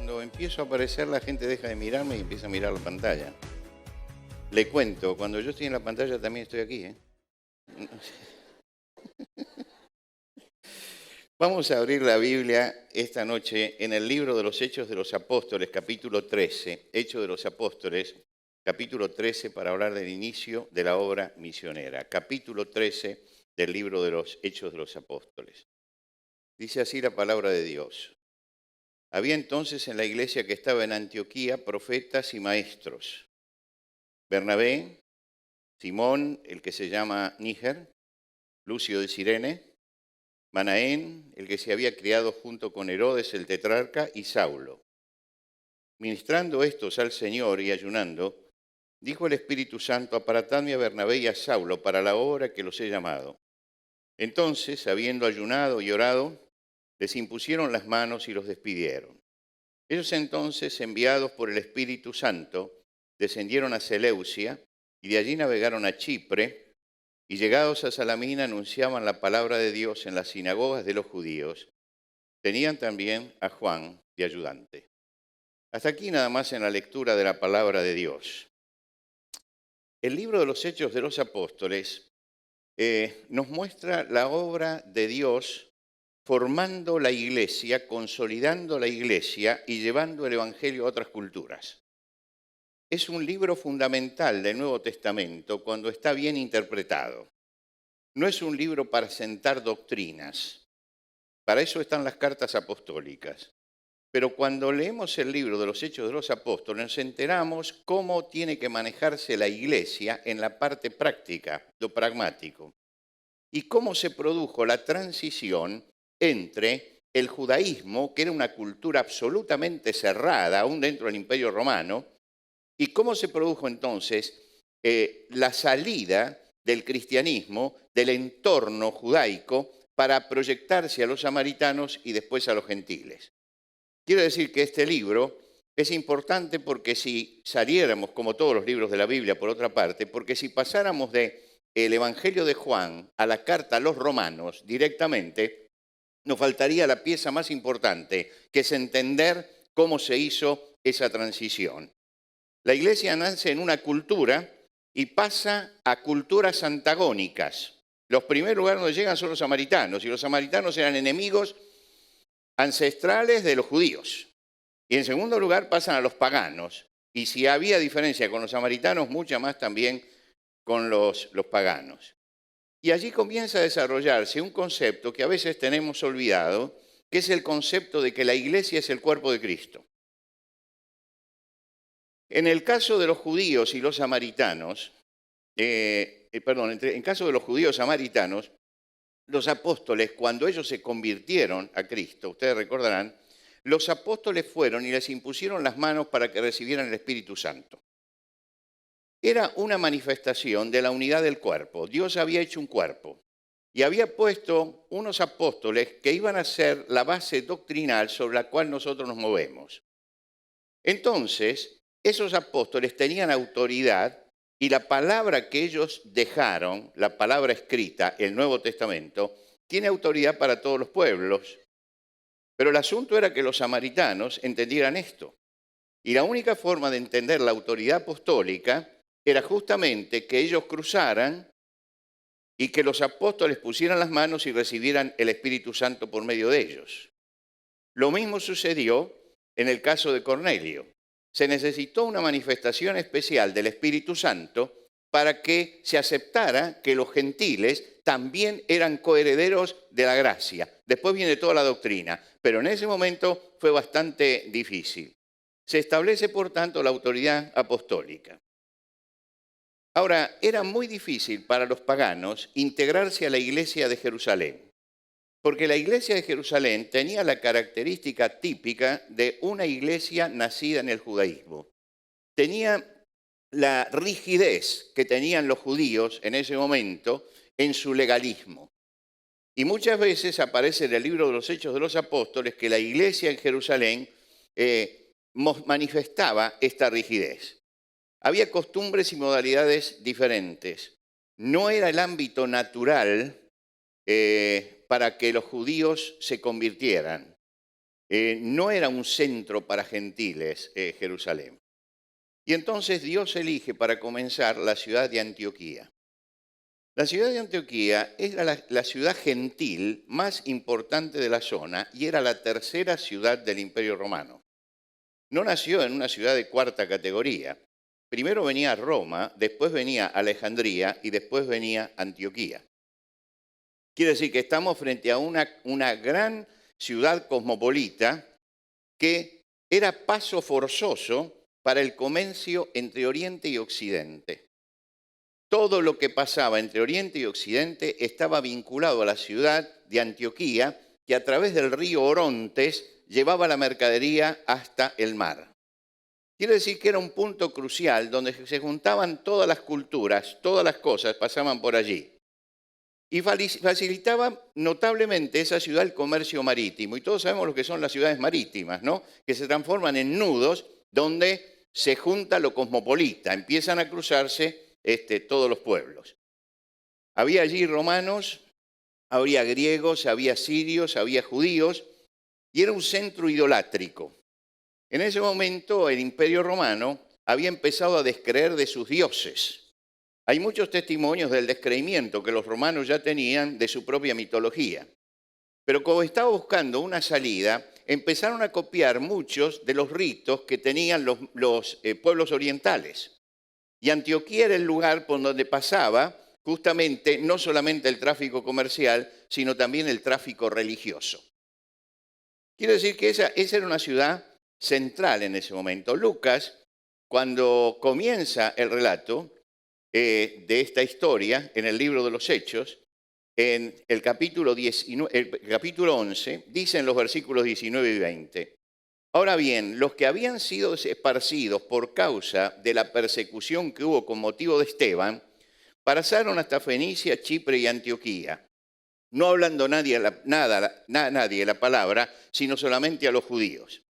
Cuando empiezo a aparecer, la gente deja de mirarme y empieza a mirar la pantalla. Le cuento, cuando yo estoy en la pantalla también estoy aquí, ¿eh? Vamos a abrir la Biblia esta noche en el libro de los Hechos de los Apóstoles, capítulo 13. Hechos de los Apóstoles, capítulo 13, para hablar del inicio de la obra misionera. Capítulo 13 del libro de los Hechos de los Apóstoles. Dice así la palabra de Dios. Había entonces en la iglesia que estaba en Antioquía profetas y maestros. Bernabé, Simón, el que se llama Níger, Lucio de Cirene, Manaén, el que se había criado junto con Herodes el tetrarca, y Saulo. Ministrando estos al Señor y ayunando, dijo el Espíritu Santo: apartadme a Bernabé y a Saulo para la obra que los he llamado. Entonces, habiendo ayunado y orado, les impusieron las manos y los despidieron. Ellos entonces, enviados por el Espíritu Santo, descendieron a Seleucia y de allí navegaron a Chipre, y llegados a Salamina anunciaban la palabra de Dios en las sinagogas de los judíos. Tenían también a Juan de ayudante. Hasta aquí nada más en la lectura de la palabra de Dios. El libro de los Hechos de los Apóstoles nos muestra la obra de Dios formando la iglesia, consolidando la iglesia y llevando el evangelio a otras culturas. Es un libro fundamental del Nuevo Testamento cuando está bien interpretado. No es un libro para sentar doctrinas. Para eso están las cartas apostólicas. Pero cuando leemos el libro de los Hechos de los Apóstoles, nos enteramos cómo tiene que manejarse la iglesia en la parte práctica, lo pragmático. Y cómo se produjo la transición entre el judaísmo, que era una cultura absolutamente cerrada, aún dentro del Imperio Romano, y cómo se produjo entonces la salida del cristianismo, del entorno judaico, para proyectarse a los samaritanos y después a los gentiles. Quiero decir que este libro es importante porque si saliéramos, como todos los libros de la Biblia, por otra parte, porque si pasáramos del Evangelio de Juan a la carta a los romanos directamente, nos faltaría la pieza más importante, que es entender cómo se hizo esa transición. La iglesia nace en una cultura y pasa a culturas antagónicas. Los primeros lugares donde llegan son los samaritanos, y los samaritanos eran enemigos ancestrales de los judíos. Y en segundo lugar pasan a los paganos. Y si había diferencia con los samaritanos, mucha más también con los paganos. Y allí comienza a desarrollarse un concepto que a veces tenemos olvidado, que es el concepto de que la iglesia es el cuerpo de Cristo. En el caso de los judíos y los samaritanos, en caso de los judíos samaritanos, los apóstoles, cuando ellos se convirtieron a Cristo, ustedes recordarán, los apóstoles fueron y les impusieron las manos para que recibieran el Espíritu Santo. Era una manifestación de la unidad del cuerpo. Dios había hecho un cuerpo y había puesto unos apóstoles que iban a ser la base doctrinal sobre la cual nosotros nos movemos. Entonces, esos apóstoles tenían autoridad y la palabra que ellos dejaron, la palabra escrita, el Nuevo Testamento, tiene autoridad para todos los pueblos. Pero el asunto era que los samaritanos entendieran esto. Y la única forma de entender la autoridad apostólica era justamente que ellos cruzaran y que los apóstoles pusieran las manos y recibieran el Espíritu Santo por medio de ellos. Lo mismo sucedió en el caso de Cornelio. Se necesitó una manifestación especial del Espíritu Santo para que se aceptara que los gentiles también eran coherederos de la gracia. Después viene toda la doctrina, pero en ese momento fue bastante difícil. Se establece, por tanto, la autoridad apostólica. Ahora, era muy difícil para los paganos integrarse a la iglesia de Jerusalén, porque la iglesia de Jerusalén tenía la característica típica de una iglesia nacida en el judaísmo. Tenía la rigidez que tenían los judíos en ese momento en su legalismo. Y muchas veces aparece en el libro de los Hechos de los Apóstoles que la iglesia en Jerusalén manifestaba esta rigidez. Había costumbres y modalidades diferentes. No era el ámbito natural para que los judíos se convirtieran. No era un centro para gentiles, Jerusalén. Y entonces Dios elige para comenzar la ciudad de Antioquía. La ciudad de Antioquía era la ciudad gentil más importante de la zona y era la tercera ciudad del Imperio Romano. No nació en una ciudad de cuarta categoría. Primero venía Roma, después venía Alejandría y después venía Antioquía. Quiere decir que estamos frente a una gran ciudad cosmopolita que era paso forzoso para el comercio entre Oriente y Occidente. Todo lo que pasaba entre Oriente y Occidente estaba vinculado a la ciudad de Antioquía, que a través del río Orontes llevaba la mercadería hasta el mar. Quiere decir que era un punto crucial donde se juntaban todas las culturas, todas las cosas pasaban por allí. Y facilitaba notablemente esa ciudad el comercio marítimo. Y todos sabemos lo que son las ciudades marítimas, ¿no? Que se transforman en nudos donde se junta lo cosmopolita, empiezan a cruzarse todos los pueblos. Había allí romanos, había griegos, había sirios, había judíos, y era un centro idolátrico. En ese momento el Imperio Romano había empezado a descreer de sus dioses. Hay muchos testimonios del descreimiento que los romanos ya tenían de su propia mitología. Pero como estaba buscando una salida, empezaron a copiar muchos de los ritos que tenían los pueblos orientales. Y Antioquía era el lugar por donde pasaba justamente no solamente el tráfico comercial, sino también el tráfico religioso. Quiero decir que esa era una ciudad central en ese momento. Lucas, cuando comienza el relato de esta historia en el libro de los Hechos, en el capítulo 11, dice en los versículos 19 y 20, ahora bien, los que habían sido esparcidos por causa de la persecución que hubo con motivo de Esteban, pasaron hasta Fenicia, Chipre y Antioquía, no hablando nadie la palabra, sino solamente a los judíos.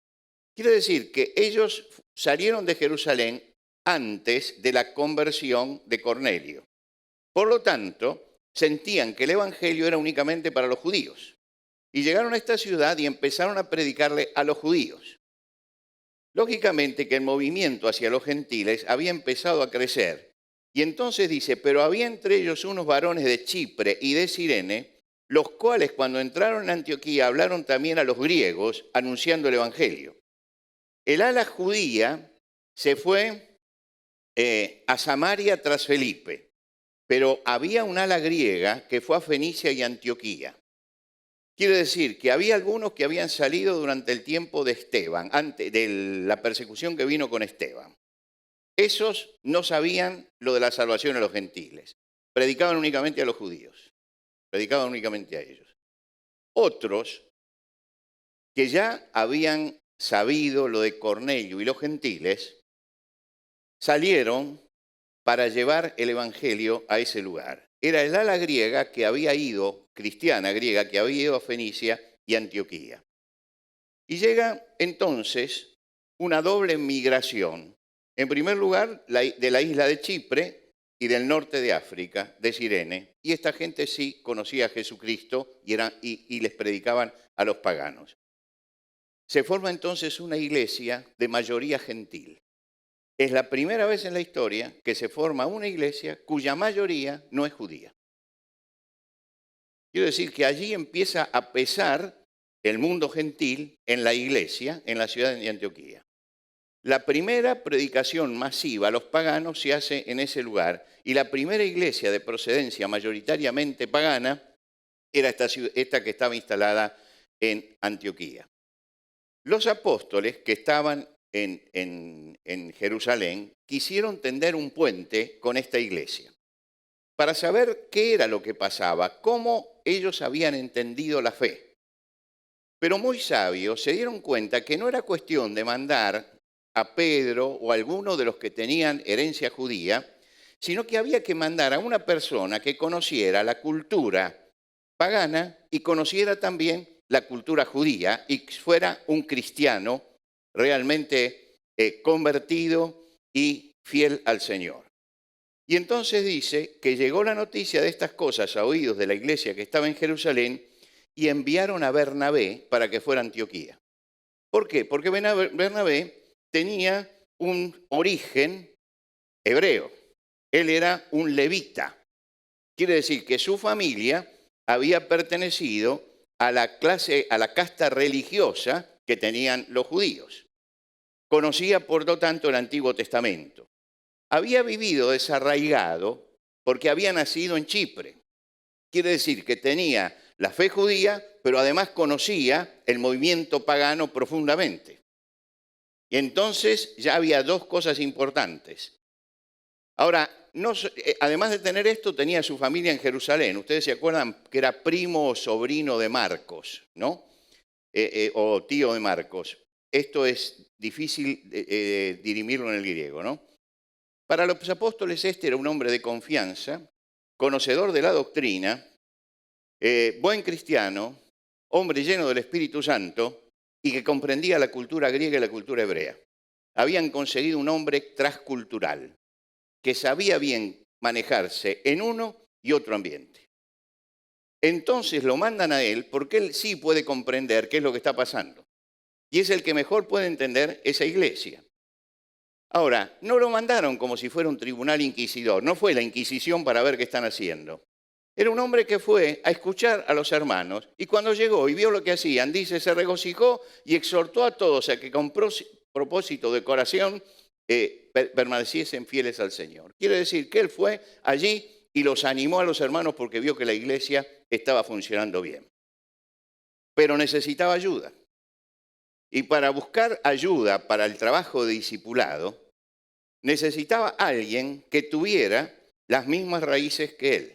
Quiere decir que ellos salieron de Jerusalén antes de la conversión de Cornelio. Por lo tanto, sentían que el evangelio era únicamente para los judíos. Y llegaron a esta ciudad y empezaron a predicarle a los judíos. Lógicamente que el movimiento hacia los gentiles había empezado a crecer. Y entonces dice, pero había entre ellos unos varones de Chipre y de Cirene, los cuales cuando entraron en Antioquía hablaron también a los griegos anunciando el evangelio. El ala judía se fue a Samaria tras Felipe, pero había un ala griega que fue a Fenicia y Antioquía. Quiere decir que había algunos que habían salido durante el tiempo de Esteban, antes de la persecución que vino con Esteban. Esos no sabían lo de la salvación a los gentiles. Predicaban únicamente a los judíos. Predicaban únicamente a ellos. Otros que ya habían sabido lo de Cornelio y los gentiles, salieron para llevar el evangelio a ese lugar. Era el ala griega que había ido, cristiana griega, que había ido a Fenicia y Antioquía. Y llega entonces una doble migración. En primer lugar, de la isla de Chipre y del norte de África, de Cirene. Y esta gente sí conocía a Jesucristo y les predicaban a los paganos. Se forma entonces una iglesia de mayoría gentil. Es la primera vez en la historia que se forma una iglesia cuya mayoría no es judía. Quiero decir que allí empieza a pesar el mundo gentil en la iglesia, en la ciudad de Antioquía. La primera predicación masiva a los paganos se hace en ese lugar y la primera iglesia de procedencia mayoritariamente pagana era esta que estaba instalada en Antioquía. Los apóstoles que estaban en Jerusalén quisieron tender un puente con esta iglesia para saber qué era lo que pasaba, cómo ellos habían entendido la fe. Pero muy sabios se dieron cuenta que no era cuestión de mandar a Pedro o a alguno de los que tenían herencia judía, sino que había que mandar a una persona que conociera la cultura pagana y conociera también la cultura judía y fuera un cristiano realmente convertido y fiel al Señor. Y entonces dice que llegó la noticia de estas cosas a oídos de la iglesia que estaba en Jerusalén y enviaron a Bernabé para que fuera a Antioquía. ¿Por qué? Porque Bernabé tenía un origen hebreo. Él era un levita. Quiere decir que su familia había pertenecido a la casta religiosa que tenían los judíos. Conocía, por lo tanto, el Antiguo Testamento. Había vivido desarraigado porque había nacido en Chipre. Quiere decir que tenía la fe judía, pero además conocía el movimiento pagano profundamente. Y entonces ya había dos cosas importantes. Ahora, además de tener esto, tenía su familia en Jerusalén. Ustedes se acuerdan que era primo o sobrino de Marcos, ¿no? O tío de Marcos. Esto es difícil dirimirlo en el griego, ¿no? Para los apóstoles este era un hombre de confianza, conocedor de la doctrina, buen cristiano, hombre lleno del Espíritu Santo y que comprendía la cultura griega y la cultura hebrea. Habían conseguido un hombre transcultural que sabía bien manejarse en uno y otro ambiente. Entonces lo mandan a él porque él sí puede comprender qué es lo que está pasando. Y es el que mejor puede entender esa iglesia. Ahora, no lo mandaron como si fuera un tribunal inquisidor. No fue la Inquisición para ver qué están haciendo. Era un hombre que fue a escuchar a los hermanos y cuando llegó y vio lo que hacían, dice, se regocijó y exhortó a todos a que con propósito de corazón permaneciesen fieles al Señor. Quiere decir que él fue allí y los animó a los hermanos porque vio que la iglesia estaba funcionando bien. Pero necesitaba ayuda. Y para buscar ayuda para el trabajo de discipulado, necesitaba alguien que tuviera las mismas raíces que él,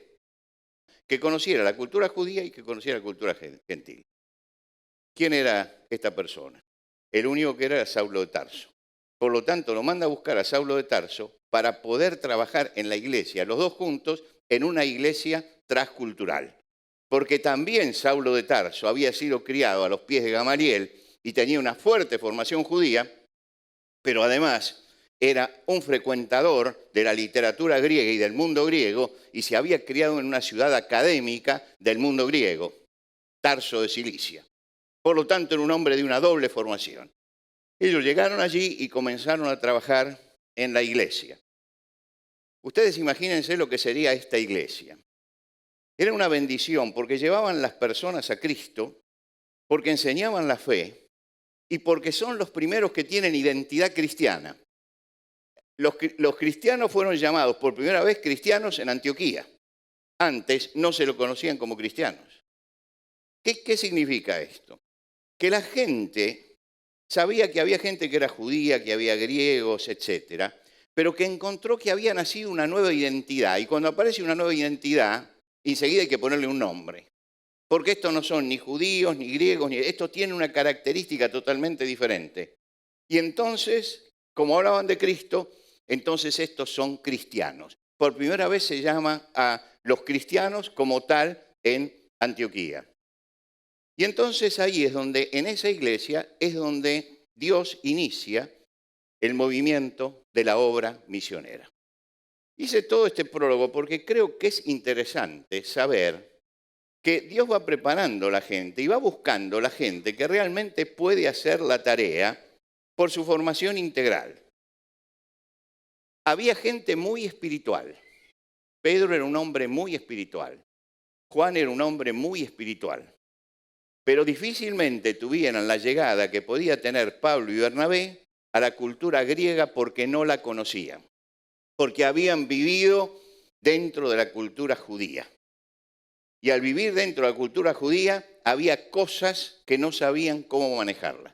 que conociera la cultura judía y que conociera la cultura gentil. ¿Quién era esta persona? El único que era Saulo de Tarso. Por lo tanto, lo manda a buscar a Saulo de Tarso para poder trabajar en la iglesia, los dos juntos, en una iglesia transcultural. Porque también Saulo de Tarso había sido criado a los pies de Gamaliel y tenía una fuerte formación judía, pero además era un frecuentador de la literatura griega y del mundo griego y se había criado en una ciudad académica del mundo griego, Tarso de Cilicia. Por lo tanto, era un hombre de una doble formación. Ellos llegaron allí y comenzaron a trabajar en la iglesia. Ustedes imagínense lo que sería esta iglesia. Era una bendición porque llevaban las personas a Cristo, porque enseñaban la fe y porque son los primeros que tienen identidad cristiana. Los cristianos fueron llamados por primera vez cristianos en Antioquía. Antes no se lo conocían como cristianos. ¿Qué significa esto? Que la gente sabía que había gente que era judía, que había griegos, etcétera, pero que encontró que había nacido una nueva identidad. Y cuando aparece una nueva identidad, enseguida hay que ponerle un nombre. Porque estos no son ni judíos, ni griegos, esto tiene una característica totalmente diferente. Y entonces, como hablaban de Cristo, entonces estos son cristianos. Por primera vez se llama a los cristianos como tal en Antioquía. Y entonces ahí es donde, en esa iglesia, es donde Dios inicia el movimiento de la obra misionera. Hice todo este prólogo porque creo que es interesante saber que Dios va preparando a la gente y va buscando a la gente que realmente puede hacer la tarea por su formación integral. Había gente muy espiritual. Pedro era un hombre muy espiritual. Juan era un hombre muy espiritual. Pero difícilmente tuvieran la llegada que podía tener Pablo y Bernabé a la cultura griega porque no la conocían. Porque habían vivido dentro de la cultura judía. Y al vivir dentro de la cultura judía, había cosas que no sabían cómo manejarlas.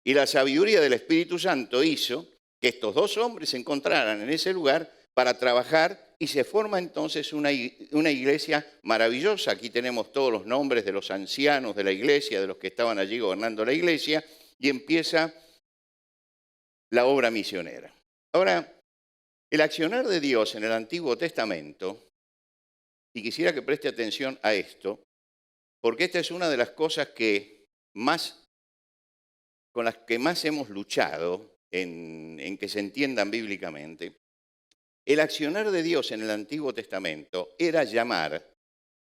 Y la sabiduría del Espíritu Santo hizo que estos dos hombres se encontraran en ese lugar para trabajar y se forma entonces una iglesia maravillosa. Aquí tenemos todos los nombres de los ancianos de la iglesia, de los que estaban allí gobernando la iglesia, y empieza la obra misionera. Ahora, el accionar de Dios en el Antiguo Testamento, y quisiera que preste atención a esto, porque esta es una de las cosas con las que más hemos luchado en que se entiendan bíblicamente. El accionar de Dios en el Antiguo Testamento era llamar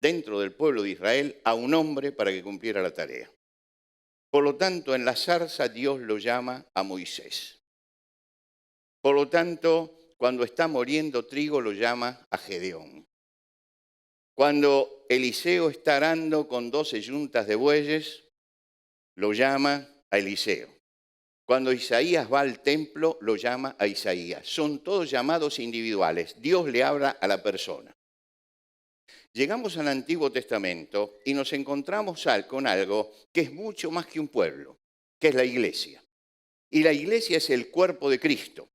dentro del pueblo de Israel a un hombre para que cumpliera la tarea. Por lo tanto, en la zarza Dios lo llama a Moisés. Por lo tanto, cuando está moliendo trigo lo llama a Gedeón. Cuando Eliseo está arando con 12 yuntas de bueyes, lo llama a Eliseo. Cuando Isaías va al templo, lo llama a Isaías. Son todos llamados individuales. Dios le habla a la persona. Llegamos al Antiguo Testamento y nos encontramos con algo que es mucho más que un pueblo, que es la iglesia. Y la iglesia es el cuerpo de Cristo.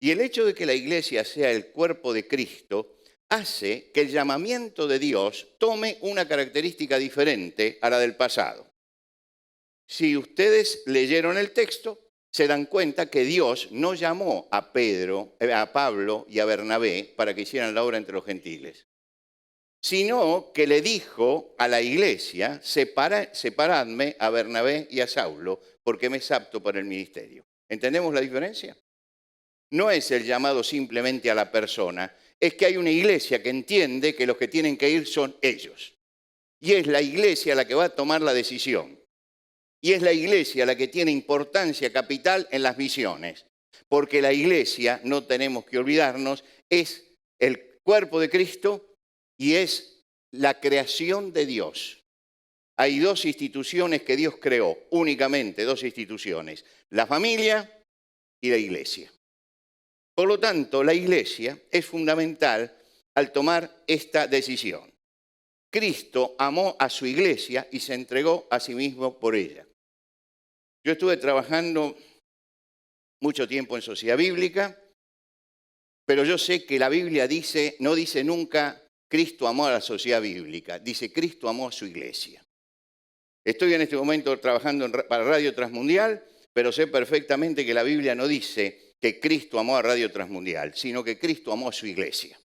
Y el hecho de que la iglesia sea el cuerpo de Cristo hace que el llamamiento de Dios tome una característica diferente a la del pasado. Si ustedes leyeron el texto, se dan cuenta que Dios no llamó a Pablo y a Bernabé para que hicieran la obra entre los gentiles, sino que le dijo a la iglesia: separadme a Bernabé y a Saulo, porque me es apto para el ministerio. ¿Entendemos la diferencia? No es el llamado simplemente a la persona, es que hay una iglesia que entiende que los que tienen que ir son ellos. Y es la iglesia la que va a tomar la decisión. Y es la iglesia la que tiene importancia capital en las misiones. Porque la iglesia, no tenemos que olvidarnos, es el cuerpo de Cristo y es la creación de Dios. Hay dos instituciones que Dios creó, únicamente dos instituciones: la familia y la iglesia. Por lo tanto, la iglesia es fundamental al tomar esta decisión. Cristo amó a su iglesia y se entregó a sí mismo por ella. Yo estuve trabajando mucho tiempo en Sociedad Bíblica, pero yo sé que la Biblia no dice nunca Cristo amó a la Sociedad Bíblica, dice Cristo amó a su iglesia. Estoy en este momento trabajando para Radio Transmundial, pero sé perfectamente que la Biblia no dice que Cristo amó a Radio Transmundial, sino que Cristo amó a su iglesia.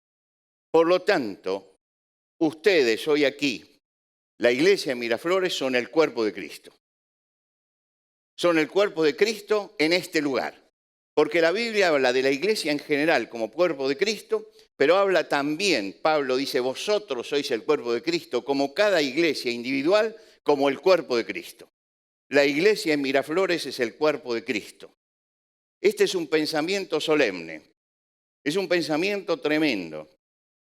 Por lo tanto, ustedes hoy aquí, la iglesia de Miraflores, son el cuerpo de Cristo. Son el cuerpo de Cristo en este lugar. Porque la Biblia habla de la iglesia en general como cuerpo de Cristo, pero habla también, Pablo dice, vosotros sois el cuerpo de Cristo, como cada iglesia individual, como el cuerpo de Cristo. La iglesia en Miraflores es el cuerpo de Cristo. Este es un pensamiento solemne, es un pensamiento tremendo.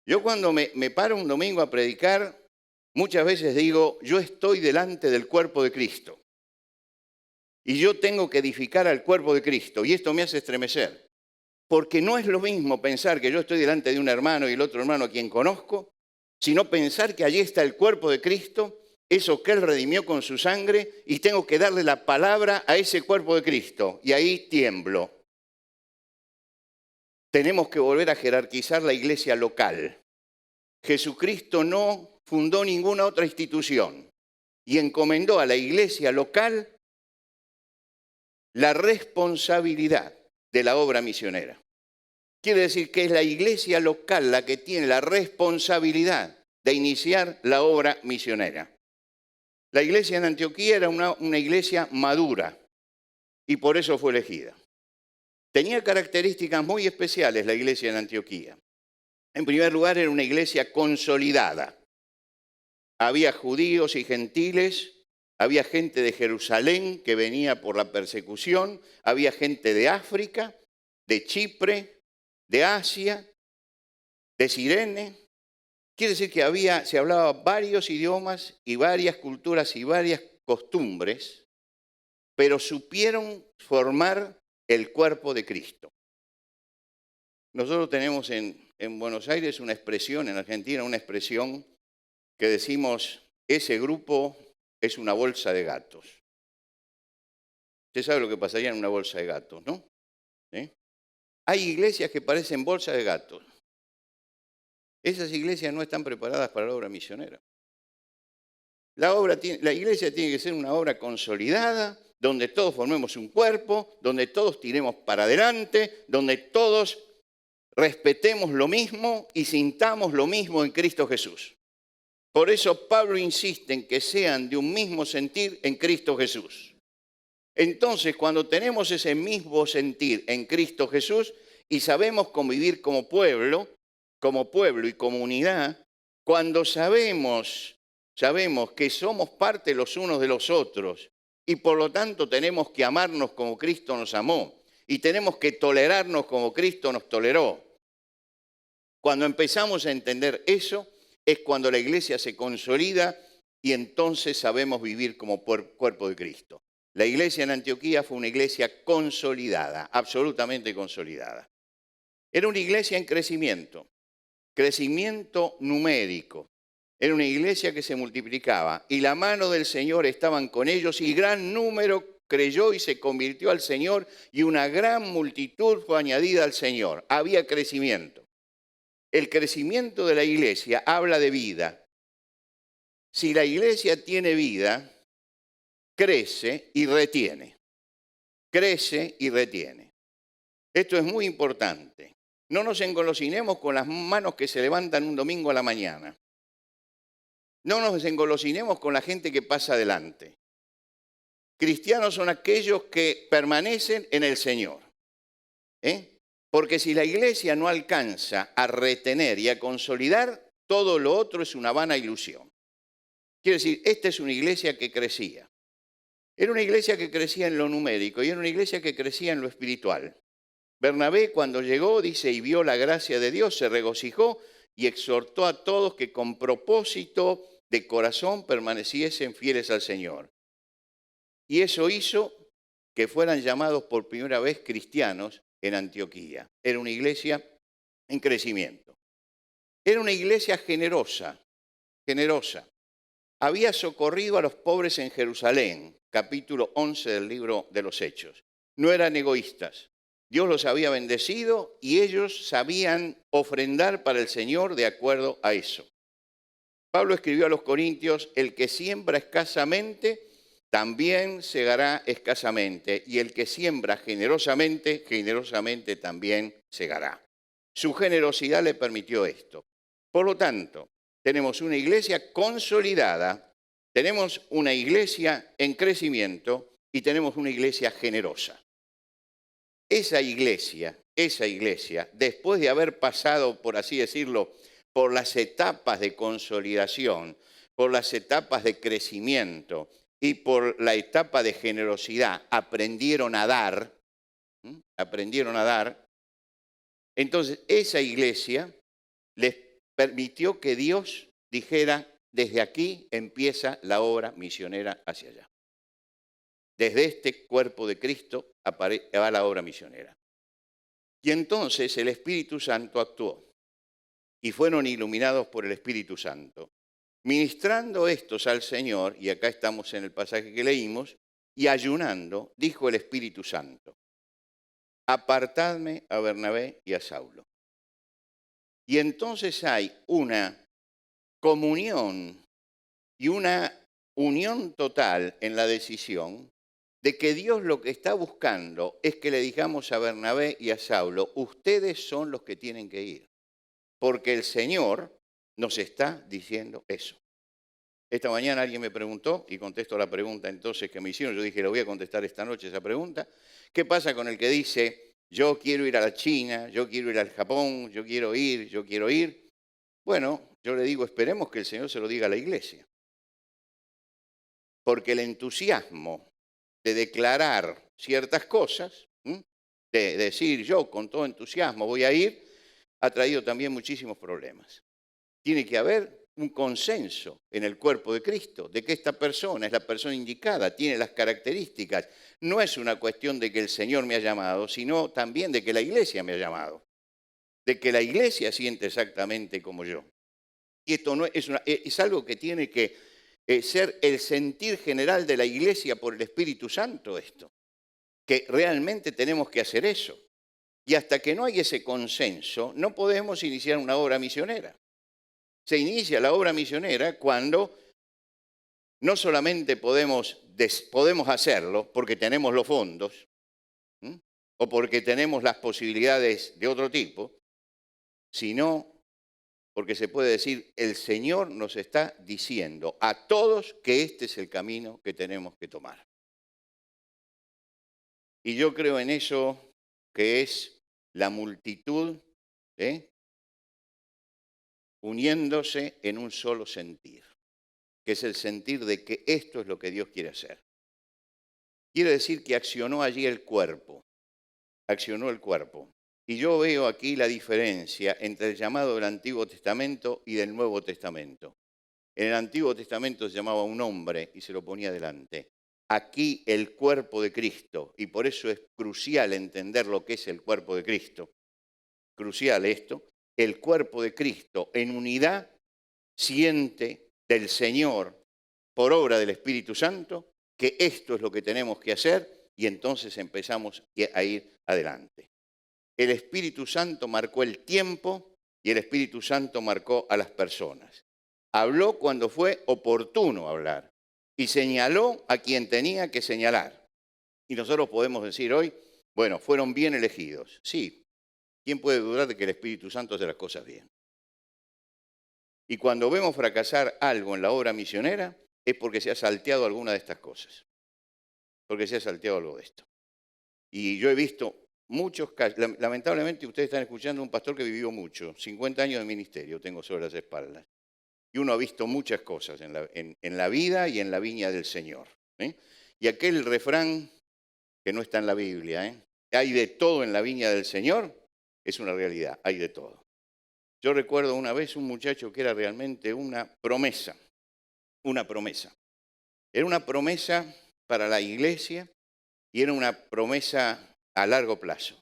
Yo cuando me paro un domingo a predicar, muchas veces digo, yo estoy delante del cuerpo de Cristo. Y yo tengo que edificar al cuerpo de Cristo. Y esto me hace estremecer. Porque no es lo mismo pensar que yo estoy delante de un hermano y el otro hermano a quien conozco, sino pensar que allí está el cuerpo de Cristo, eso que Él redimió con su sangre, y tengo que darle la palabra a ese cuerpo de Cristo. Y ahí tiemblo. Tenemos que volver a jerarquizar la iglesia local. Jesucristo no fundó ninguna otra institución y encomendó a la iglesia local la responsabilidad de la obra misionera. Quiere decir que es la iglesia local la que tiene la responsabilidad de iniciar la obra misionera. La iglesia en Antioquía era una iglesia madura y por eso fue elegida. Tenía características muy especiales la iglesia en Antioquía. En primer lugar, era una iglesia consolidada. Había judíos y gentiles, había gente de Jerusalén que venía por la persecución, había gente de África, de Chipre, de Asia, de Cirene. Quiere decir que se hablaba varios idiomas y varias culturas y varias costumbres, pero supieron formar el cuerpo de Cristo. Nosotros tenemos en Buenos Aires una expresión, en Argentina una expresión que decimos, ese grupo es una bolsa de gatos. Usted sabe lo que pasaría en una bolsa de gatos, ¿no? ¿Sí? Hay iglesias que parecen bolsas de gatos. Esas iglesias no están preparadas para la obra misionera. La iglesia tiene que ser una obra consolidada, donde todos formemos un cuerpo, donde todos tiremos para adelante, donde todos respetemos lo mismo y sintamos lo mismo en Cristo Jesús. Por eso Pablo insiste en que sean de un mismo sentir en Cristo Jesús. Entonces, cuando tenemos ese mismo sentir en Cristo Jesús y sabemos convivir como pueblo y comunidad, cuando sabemos que somos parte los unos de los otros y por lo tanto tenemos que amarnos como Cristo nos amó y tenemos que tolerarnos como Cristo nos toleró. Cuando empezamos a entender eso es cuando la iglesia se consolida y entonces sabemos vivir como cuerpo de Cristo. La iglesia en Antioquía fue una iglesia consolidada, absolutamente consolidada. Era una iglesia en crecimiento numérico. Era una iglesia que se multiplicaba y la mano del Señor estaba con ellos y gran número creyó y se convirtió al Señor y una gran multitud fue añadida al Señor. Había crecimiento. El crecimiento de la iglesia habla de vida. Si la iglesia tiene vida, crece y retiene. Crece y retiene. Esto es muy importante. No nos engolosinemos con las manos que se levantan un domingo a la mañana. No nos engolosinemos con la gente que pasa adelante. Cristianos son aquellos que permanecen en el Señor. Porque si la iglesia no alcanza a retener y a consolidar, todo lo otro es una vana ilusión. Quiere decir, esta es una iglesia que crecía. Era una iglesia que crecía en lo numérico y era una iglesia que crecía en lo espiritual. Bernabé cuando llegó, dice, y vio la gracia de Dios, se regocijó y exhortó a todos que con propósito de corazón permaneciesen fieles al Señor. Y eso hizo que fueran llamados por primera vez cristianos en Antioquía. Era una iglesia en crecimiento. Era una iglesia generosa, generosa. Había socorrido a los pobres en Jerusalén, capítulo 11 del libro de los Hechos. No eran egoístas. Dios los había bendecido y ellos sabían ofrendar para el Señor de acuerdo a eso. Pablo escribió a los Corintios, el que siembra escasamente, también segará escasamente, y el que siembra generosamente, generosamente también segará. Su generosidad le permitió esto. Por lo tanto, tenemos una iglesia consolidada, tenemos una iglesia en crecimiento y tenemos una iglesia generosa. Esa iglesia, después de haber pasado, por así decirlo, por las etapas de consolidación, por las etapas de crecimiento y por la etapa de generosidad, aprendieron a dar. Entonces, esa iglesia les permitió que Dios dijera, desde aquí empieza la obra misionera hacia allá. Desde este cuerpo de Cristo va la obra misionera. Y entonces el Espíritu Santo actuó y fueron iluminados por el Espíritu Santo, ministrando estos al Señor, y acá estamos en el pasaje que leímos, y ayunando, dijo el Espíritu Santo, apartadme a Bernabé y a Saulo. Y entonces hay una comunión y una unión total en la decisión de que Dios lo que está buscando es que le digamos a Bernabé y a Saulo, ustedes son los que tienen que ir, porque el Señor nos está diciendo eso. Esta mañana alguien me preguntó, y contesto la pregunta entonces que me hicieron, yo dije, lo voy a contestar esta noche esa pregunta, ¿qué pasa con el que dice, yo quiero ir a la China, yo quiero ir al Japón, yo quiero ir? Bueno, yo le digo, esperemos que el Señor se lo diga a la iglesia, porque el entusiasmo de declarar ciertas cosas, de decir yo con todo entusiasmo voy a ir, ha traído también muchísimos problemas. Tiene que haber un consenso en el cuerpo de Cristo, de que esta persona es la persona indicada, tiene las características. No es una cuestión de que el Señor me ha llamado, sino también de que la iglesia me ha llamado, de que la iglesia siente exactamente como yo. Y esto no es algo que tiene que ser el sentir general de la iglesia por el Espíritu Santo, esto, que realmente tenemos que hacer eso. Y hasta que no hay ese consenso, no podemos iniciar una obra misionera. Se inicia la obra misionera cuando no solamente podemos hacerlo porque tenemos los fondos o porque tenemos las posibilidades de otro tipo, sino porque se puede decir, el Señor nos está diciendo a todos que este es el camino que tenemos que tomar. Y yo creo en eso que es la multitud uniéndose en un solo sentir, que es el sentir de que esto es lo que Dios quiere hacer. quiere decir que accionó allí el cuerpo, accionó el cuerpo. Y yo veo aquí la diferencia entre el llamado del Antiguo Testamento y del Nuevo Testamento. En el Antiguo Testamento se llamaba a un hombre y se lo ponía delante. Aquí el cuerpo de Cristo, y por eso es crucial entender lo que es el cuerpo de Cristo. Crucial esto, el cuerpo de Cristo en unidad siente del Señor por obra del Espíritu Santo que esto es lo que tenemos que hacer y entonces empezamos a ir adelante. El Espíritu Santo marcó el tiempo y el Espíritu Santo marcó a las personas. Habló cuando fue oportuno hablar y señaló a quien tenía que señalar. Y nosotros podemos decir hoy, bueno, fueron bien elegidos. Sí, ¿quién puede dudar de que el Espíritu Santo hace las cosas bien? Y cuando vemos fracasar algo en la obra misionera es porque se ha salteado alguna de estas cosas. Porque se ha salteado algo de esto. Y yo he visto muchos casos, lamentablemente ustedes están escuchando a un pastor que vivió mucho, 50 años de ministerio tengo sobre las espaldas. Y uno ha visto muchas cosas en la vida y en la viña del Señor. Y aquel refrán que no está en la Biblia, hay de todo en la viña del Señor, es una realidad, hay de todo. Yo recuerdo una vez un muchacho que era realmente una promesa, una promesa. Era una promesa para la iglesia y era una promesa a largo plazo.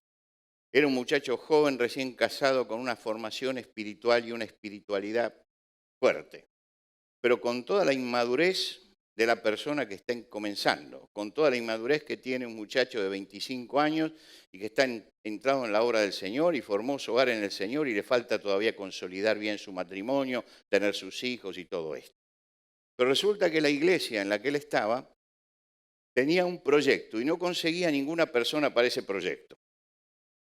Era un muchacho joven, recién casado, con una formación espiritual y una espiritualidad fuerte, pero con toda la inmadurez de la persona que está comenzando, con toda la inmadurez que tiene un muchacho de 25 años y que está entrado en la obra del Señor y formó su hogar en el Señor y le falta todavía consolidar bien su matrimonio, tener sus hijos y todo esto. Pero resulta que la iglesia en la que él estaba tenía un proyecto y no conseguía ninguna persona para ese proyecto.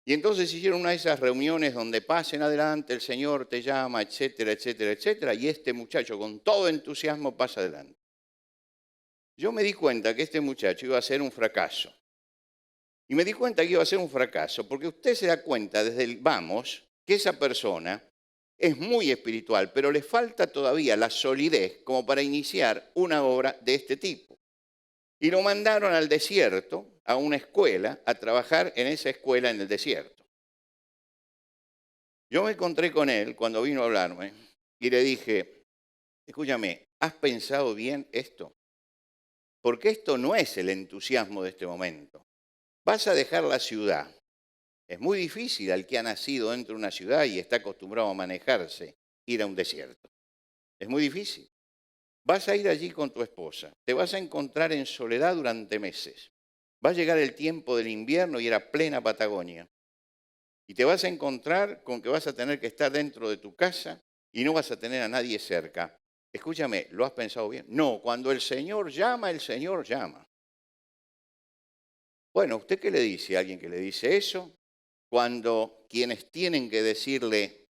Y entonces hicieron una de esas reuniones donde pasen adelante, el Señor te llama, etcétera, etcétera, etcétera, y este muchacho con todo entusiasmo pasa adelante. Yo me di cuenta que este muchacho iba a ser un fracaso. Y me di cuenta que iba a ser un fracaso porque usted se da cuenta desde el vamos que esa persona es muy espiritual, pero le falta todavía la solidez como para iniciar una obra de este tipo. Y lo mandaron al desierto, a una escuela, a trabajar en esa escuela en el desierto. Yo me encontré con él cuando vino a hablarme y le dije, escúchame, ¿has pensado bien esto? Porque esto no es el entusiasmo de este momento. Vas a dejar la ciudad. Es muy difícil al que ha nacido dentro de una ciudad y está acostumbrado a manejarse, ir a un desierto. Es muy difícil. Vas a ir allí con tu esposa. Te vas a encontrar en soledad durante meses. Va a llegar el tiempo del invierno y era plena Patagonia. Y te vas a encontrar con que vas a tener que estar dentro de tu casa y no vas a tener a nadie cerca. Escúchame, ¿lo has pensado bien? No, cuando el Señor llama, el Señor llama. Bueno, ¿usted qué le dice a alguien que le dice eso? Cuando quienes tienen que decirle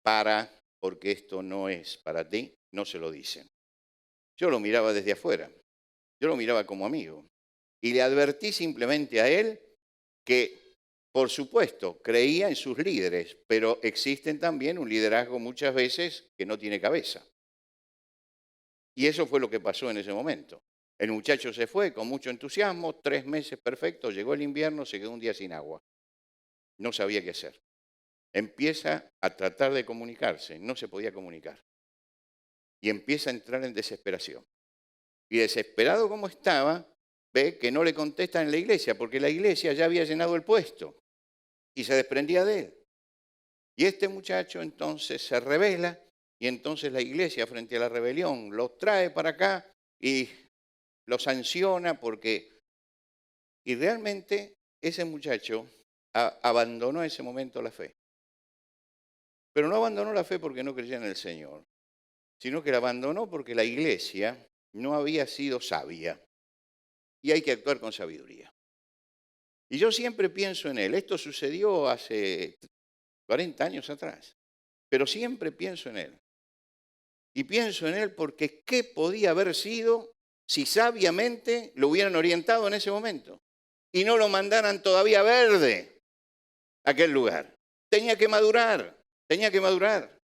para, porque esto no es para ti, no se lo dicen. Yo lo miraba desde afuera, yo lo miraba como amigo y le advertí simplemente a él que, por supuesto, creía en sus líderes, pero existen también un liderazgo muchas veces que no tiene cabeza. Y eso fue lo que pasó en ese momento. El muchacho se fue con mucho entusiasmo, 3 meses perfectos, llegó el invierno, se quedó un día sin agua. No sabía qué hacer. Empieza a tratar de comunicarse, no se podía comunicar. Y empieza a entrar en desesperación. Y desesperado como estaba, ve que no le contestan en la iglesia, porque la iglesia ya había llenado el puesto y se desprendía de él. Y este muchacho entonces se rebela y entonces la iglesia frente a la rebelión lo trae para acá y lo sanciona porque... Y realmente ese muchacho abandonó en ese momento la fe. Pero no abandonó la fe porque no creía en el Señor, sino que la abandonó porque la iglesia no había sido sabia. Y hay que actuar con sabiduría. Y yo siempre pienso en él. Esto sucedió hace 40 años atrás. Pero siempre pienso en él. Y pienso en él porque ¿qué podía haber sido si sabiamente lo hubieran orientado en ese momento? Y no lo mandaran todavía verde a aquel lugar. Tenía que madurar, tenía que madurar.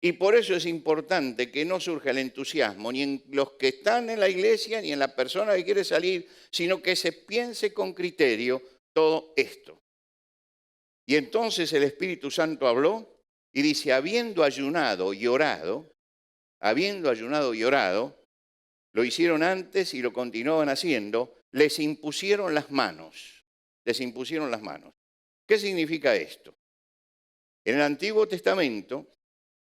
Y por eso es importante que no surja el entusiasmo ni en los que están en la iglesia ni en la persona que quiere salir, sino que se piense con criterio todo esto. Y entonces el Espíritu Santo habló y dice, habiendo ayunado y orado, lo hicieron antes y lo continuaban haciendo, les impusieron las manos. Les impusieron las manos. ¿Qué significa esto? En el Antiguo Testamento,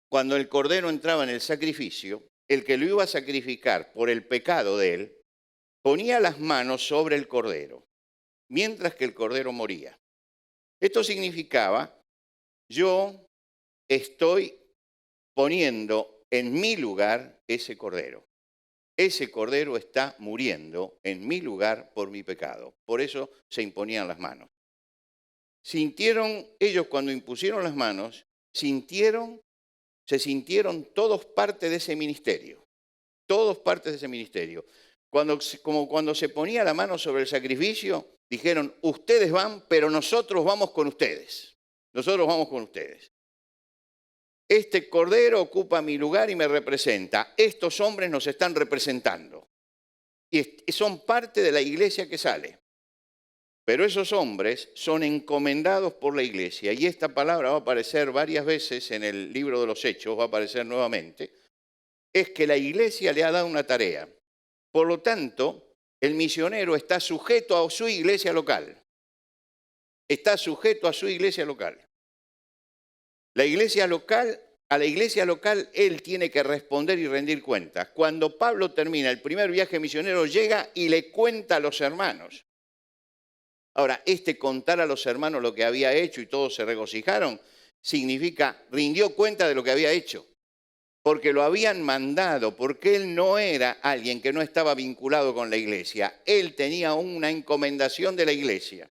cuando el cordero entraba en el sacrificio, el que lo iba a sacrificar por el pecado de él, ponía las manos sobre el cordero, mientras que el cordero moría. Esto significaba, yo estoy poniendo en mi lugar ese cordero. Ese cordero está muriendo en mi lugar por mi pecado. Por eso se imponían las manos. Sintieron ellos cuando impusieron las manos, se sintieron todos parte de ese ministerio. Todos partes de ese ministerio. Como cuando se ponía la mano sobre el sacrificio, dijeron, ustedes van, pero nosotros vamos con ustedes. Nosotros vamos con ustedes. Este cordero ocupa mi lugar y me representa. Estos hombres nos están representando. Y son parte de la iglesia que sale. Pero esos hombres son encomendados por la iglesia. Y esta palabra va a aparecer varias veces en el libro de los Hechos, va a aparecer nuevamente. Es que la iglesia le ha dado una tarea. Por lo tanto, el misionero está sujeto a su iglesia local. Está sujeto a su iglesia local. A la iglesia local él tiene que responder y rendir cuentas. Cuando Pablo termina el primer viaje misionero, llega y le cuenta a los hermanos. Ahora, contar a los hermanos lo que había hecho y todos se regocijaron, significa rindió cuenta de lo que había hecho. Porque lo habían mandado, porque él no era alguien que no estaba vinculado con la iglesia. Él tenía una encomendación de la iglesia.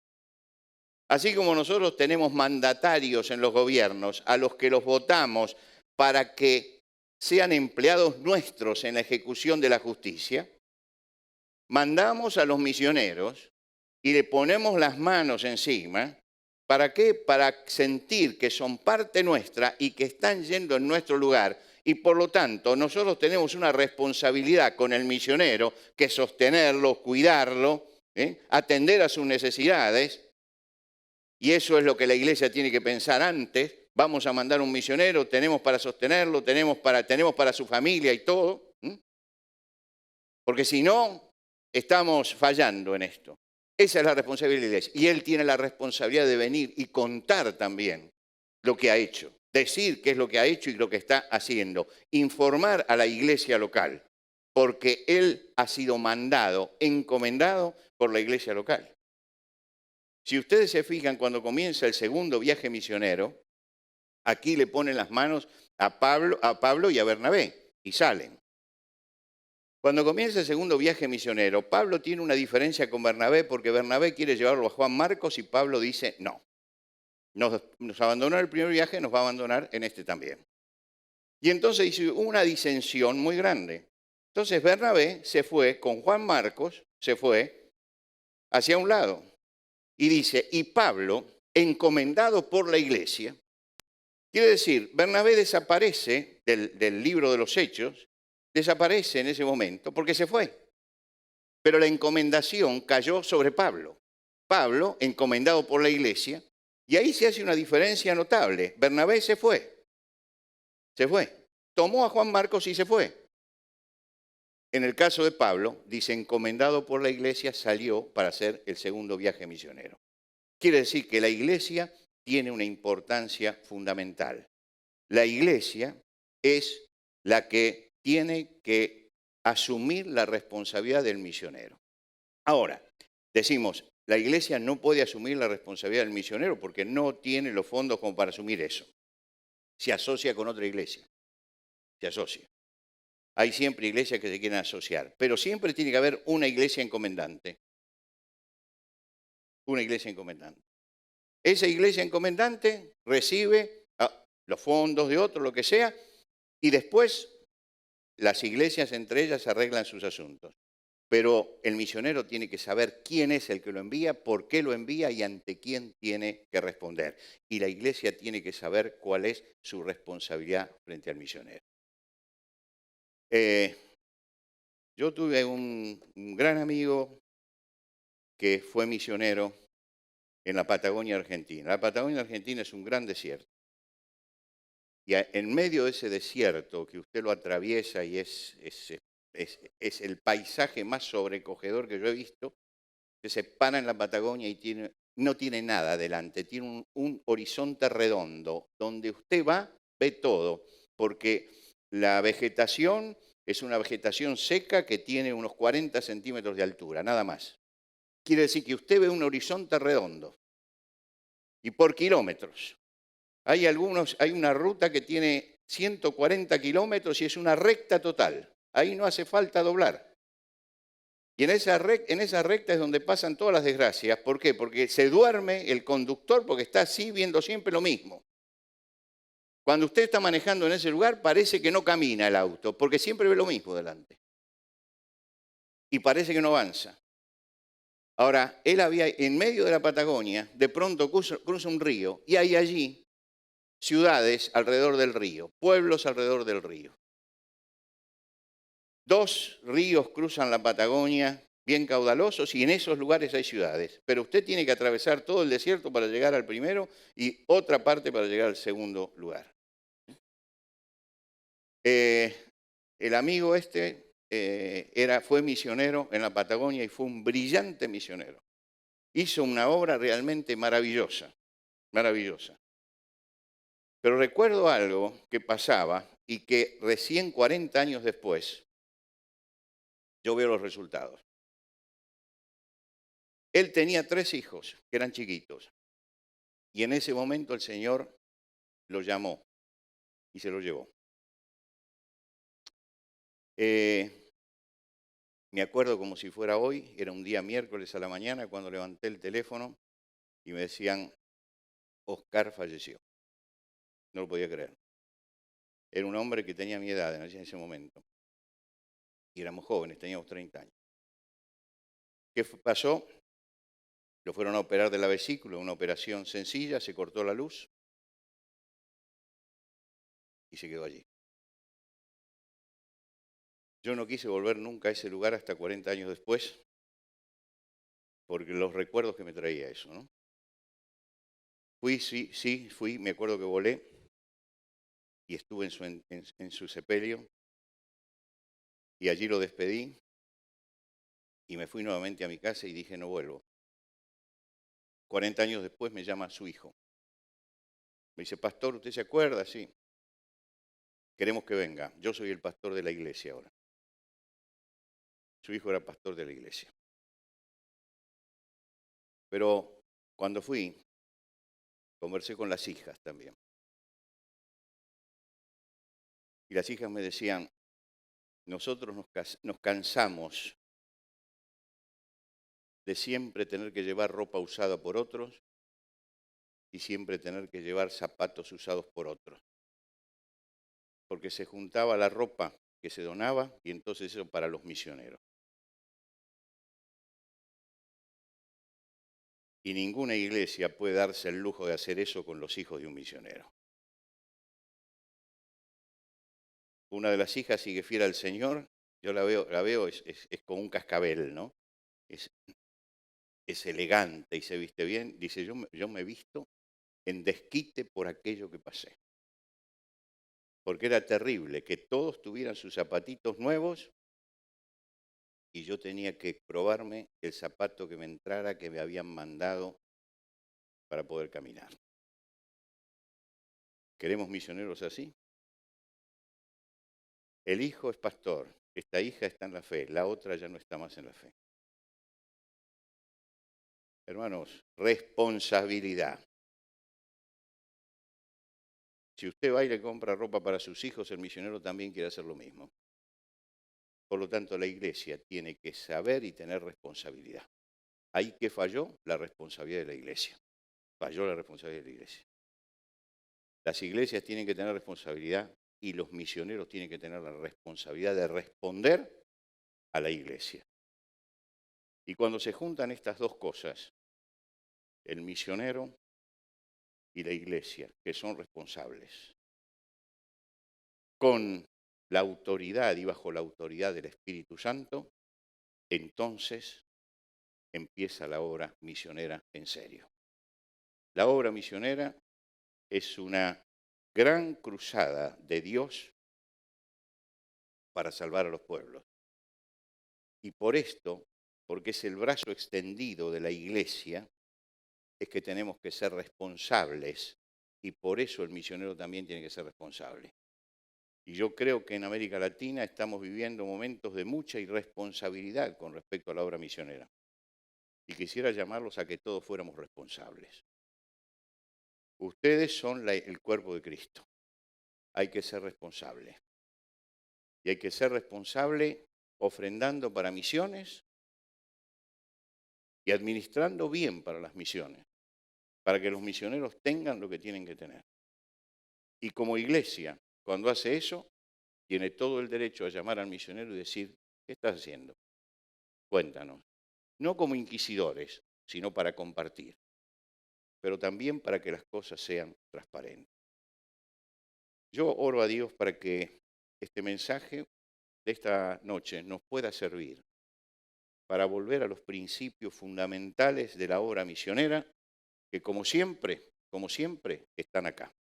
Así como nosotros tenemos mandatarios en los gobiernos a los que los votamos para que sean empleados nuestros en la ejecución de la justicia, mandamos a los misioneros y le ponemos las manos encima. ¿Para qué? Para sentir que son parte nuestra y que están yendo en nuestro lugar. Y por lo tanto, nosotros tenemos una responsabilidad con el misionero que sostenerlo, cuidarlo, atender a sus necesidades. Y eso es lo que la iglesia tiene que pensar antes. Vamos a mandar un misionero, tenemos para sostenerlo, tenemos para su familia y todo. Porque si no, estamos fallando en esto. Esa es la responsabilidad de la iglesia. Y él tiene la responsabilidad de venir y contar también lo que ha hecho. Decir qué es lo que ha hecho y lo que está haciendo. Informar a la iglesia local. Porque él ha sido mandado, encomendado por la iglesia local. Si ustedes se fijan, cuando comienza el segundo viaje misionero, aquí le ponen las manos a Pablo y a Bernabé y salen. Cuando comienza el segundo viaje misionero, Pablo tiene una diferencia con Bernabé porque Bernabé quiere llevarlo a Juan Marcos y Pablo dice no. Nos abandonó en el primer viaje, nos va a abandonar en este también. Y entonces dice una disensión muy grande. Entonces Bernabé se fue con Juan Marcos, se fue hacia un lado. Y dice, y Pablo, encomendado por la iglesia, quiere decir, Bernabé desaparece del libro de los Hechos, desaparece en ese momento porque se fue. Pero la encomendación cayó sobre Pablo. Pablo, encomendado por la iglesia, y ahí se hace una diferencia notable. Bernabé se fue. Se fue. Tomó a Juan Marcos y se fue. En el caso de Pablo, dice, encomendado por la iglesia, salió para hacer el segundo viaje misionero. Quiere decir que la iglesia tiene una importancia fundamental. La iglesia es la que tiene que asumir la responsabilidad del misionero. Ahora, decimos, la iglesia no puede asumir la responsabilidad del misionero porque no tiene los fondos como para asumir eso. Se asocia con otra iglesia. Se asocia. Hay siempre iglesias que se quieren asociar, pero siempre tiene que haber una iglesia encomendante. Una iglesia encomendante. Esa iglesia encomendante recibe los fondos de otro, lo que sea, y después las iglesias entre ellas arreglan sus asuntos. Pero el misionero tiene que saber quién es el que lo envía, por qué lo envía y ante quién tiene que responder. Y la iglesia tiene que saber cuál es su responsabilidad frente al misionero. Eh, yo tuve un gran amigo que fue misionero en la Patagonia Argentina. La Patagonia Argentina es un gran desierto. Y en medio de ese desierto que usted lo atraviesa y es el paisaje más sobrecogedor que yo he visto, que se para en la Patagonia y no tiene nada adelante, tiene un horizonte redondo, donde usted va, ve todo, porque la vegetación es una vegetación seca que tiene unos 40 centímetros de altura, nada más. Quiere decir que usted ve un horizonte redondo y por kilómetros. Hay una ruta que tiene 140 kilómetros y es una recta total. Ahí no hace falta doblar. Y en esa recta es donde pasan todas las desgracias. ¿Por qué? Porque se duerme el conductor porque está así viendo siempre lo mismo. Cuando usted está manejando en ese lugar parece que no camina el auto porque siempre ve lo mismo delante. Y parece que no avanza. Ahora, él había en medio de la Patagonia, de pronto cruza un río y hay allí ciudades alrededor del río, pueblos alrededor del río. 2 ríos cruzan la Patagonia bien caudalosos y en esos lugares hay ciudades. Pero usted tiene que atravesar todo el desierto para llegar al primero y otra parte para llegar al segundo lugar. El amigo fue misionero en la Patagonia y fue un brillante misionero. Hizo una obra realmente maravillosa, maravillosa. Pero recuerdo algo que pasaba y que recién 40 años después yo veo los resultados. Él tenía 3 hijos que eran chiquitos y en ese momento el Señor lo llamó y se lo llevó. Me acuerdo como si fuera hoy, era un día miércoles a la mañana cuando levanté el teléfono y me decían, Oscar falleció. No lo podía creer. Era un hombre que tenía mi edad en ese momento. Y éramos jóvenes, teníamos 30 años. ¿Qué pasó? Lo fueron a operar de la vesícula, una operación sencilla, se cortó la luz y se quedó allí. Yo no quise volver nunca a ese lugar hasta 40 años después, porque los recuerdos que me traía eso, ¿no? Fui, me acuerdo que volé y estuve en su sepelio y allí lo despedí y me fui nuevamente a mi casa y dije no vuelvo. 40 años después me llama su hijo. Me dice, pastor, ¿usted se acuerda? Sí. Queremos que venga. Yo soy el pastor de la iglesia ahora. Su hijo era pastor de la iglesia. Pero cuando fui, conversé con las hijas también. Y las hijas me decían, nosotros nos cansamos de siempre tener que llevar ropa usada por otros y siempre tener que llevar zapatos usados por otros. Porque se juntaba la ropa que se donaba y entonces eso para los misioneros. Y ninguna iglesia puede darse el lujo de hacer eso con los hijos de un misionero. Una de las hijas sigue fiel al Señor, yo la veo es como un cascabel, ¿no? Es elegante y se viste bien. Dice, yo me he visto en desquite por aquello que pasé. Porque era terrible que todos tuvieran sus zapatitos nuevos y yo tenía que probarme el zapato que me entrara, que me habían mandado para poder caminar. ¿Queremos misioneros así? El hijo es pastor, esta hija está en la fe, la otra ya no está más en la fe. Hermanos, responsabilidad. Si usted va y le compra ropa para sus hijos, el misionero también quiere hacer lo mismo. Por lo tanto, la iglesia tiene que saber y tener responsabilidad. Ahí que falló la responsabilidad de la iglesia. Falló la responsabilidad de la iglesia. Las iglesias tienen que tener responsabilidad y los misioneros tienen que tener la responsabilidad de responder a la iglesia. Y cuando se juntan estas dos cosas, el misionero y la iglesia, que son responsables, con la autoridad y bajo la autoridad del Espíritu Santo, entonces empieza la obra misionera en serio. La obra misionera es una gran cruzada de Dios para salvar a los pueblos. Y por esto, porque es el brazo extendido de la iglesia, es que tenemos que ser responsables y por eso el misionero también tiene que ser responsable. Y yo creo que en América Latina estamos viviendo momentos de mucha irresponsabilidad con respecto a la obra misionera. Y quisiera llamarlos a que todos fuéramos responsables. Ustedes son el cuerpo de Cristo. Hay que ser responsable. Y hay que ser responsable ofrendando para misiones y administrando bien para las misiones, para que los misioneros tengan lo que tienen que tener. Y como iglesia, cuando hace eso, tiene todo el derecho a llamar al misionero y decir, ¿qué estás haciendo? Cuéntanos. No como inquisidores, sino para compartir, pero también para que las cosas sean transparentes. Yo oro a Dios para que este mensaje de esta noche nos pueda servir para volver a los principios fundamentales de la obra misionera, que como siempre, están acá.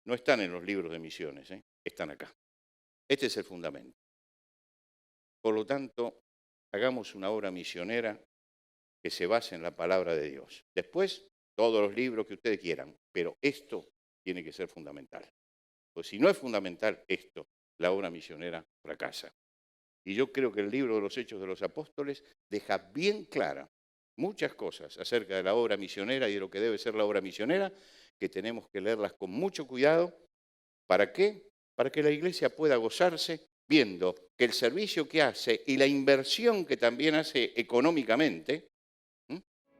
No están en los libros de misiones, están acá. Este es el fundamento. Por lo tanto, hagamos una obra misionera que se base en la palabra de Dios. Después, todos los libros que ustedes quieran, pero esto tiene que ser fundamental. Pues si no es fundamental esto, la obra misionera fracasa. Y yo creo que el libro de los Hechos de los Apóstoles deja bien clara muchas cosas acerca de la obra misionera y de lo que debe ser la obra misionera, que tenemos que leerlas con mucho cuidado. ¿Para qué? Para que la iglesia pueda gozarse viendo que el servicio que hace y la inversión que también hace económicamente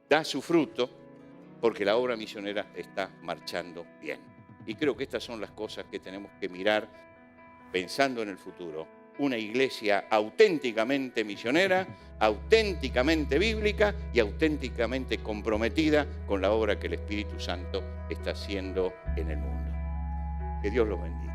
da su fruto, porque la obra misionera está marchando bien. Y creo que estas son las cosas que tenemos que mirar pensando en el futuro. Una iglesia auténticamente misionera, auténticamente bíblica y auténticamente comprometida con la obra que el Espíritu Santo está haciendo en el mundo. Que Dios los bendiga.